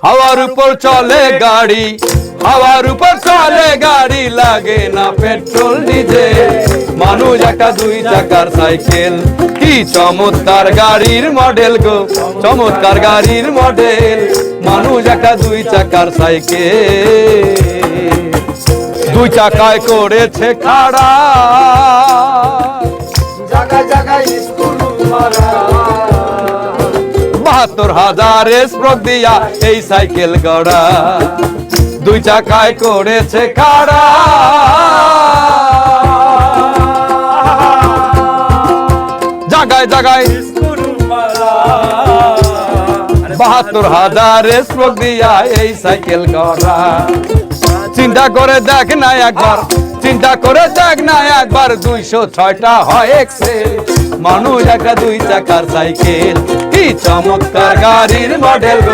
হাওয়ার উপর চলে গাড়ি, হাওয়ার উপর চলে গাড়ি, লাগে না পেট্রোল ডিজেল। মানুষ একটা 2 চাকার সাইকেল, কি চমৎকার গাড়ির মডেল গো, চমৎকার গাড়ির মডেল। মানুষ একটা 2 চাকার সাইকেল, 2 চাকায় করেছে খাড়া, জায়গায় জায়গায় স্কুল মারা। 72,000 স্প্রোক দিয়া এই সাইকেল গড়া, 2 চাকায় করেছে খাড়া। জায়গায় জায়গায় স্কুল মারা। 72,000 স্প্রোক দিয়া এই সাইকেল গড়া। চিন্তা করে দেখ না একবার, চিন্তা করে দেখ না একবার, 206টা হয় এক্সেল। মানুষ একটা 2 চাকার সাইকেল, কি চমৎকার গাড়ির মডেল।